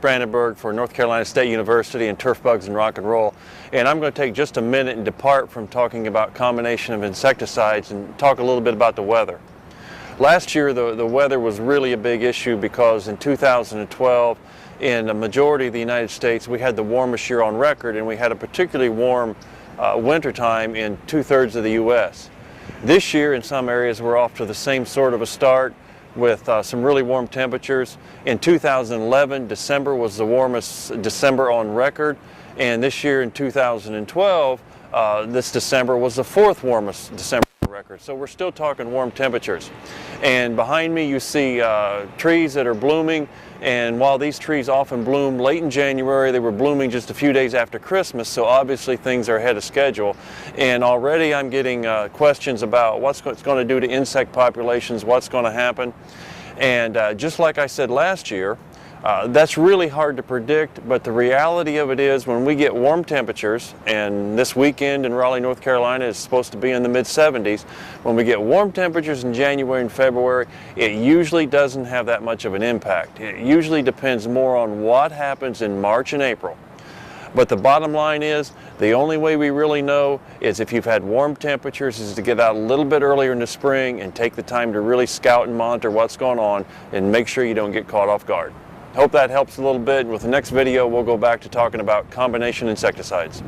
Brandenburg for North Carolina State University and Turf Bugs and Rock and Roll, and I'm going to take just a minute and depart from talking about combination of insecticides and talk a little bit about the weather. Last year the weather was really a big issue because in 2012 in the majority of the United States we had the warmest year on record, and we had a particularly warm winter time in 2/3 of the U.S. This year in some areas we're off to the same sort of a start with some really warm temperatures. In 2011, December was the warmest December on record, and this year in 2012, this December was the 4th warmest December on record. So we're still talking warm temperatures. And behind me you see trees that are blooming, and while these trees often bloom late in January, they were blooming just a few days after Christmas, so obviously things are ahead of schedule. And already I'm getting questions about what's going to do to insect populations, what's going to happen. And just like I said last year, that's really hard to predict, but the reality of it is when we get warm temperatures, and this weekend in Raleigh, North Carolina is supposed to be in the mid-70s, when we get warm temperatures in January and February, it usually doesn't have that much of an impact. It usually depends more on what happens in March and April. But the bottom line is, the only way we really know is if you've had warm temperatures is to get out a little bit earlier in the spring and take the time to really scout and monitor what's going on and make sure you don't get caught off guard. Hope that helps a little bit, and with the next video we'll go back to talking about combination insecticides.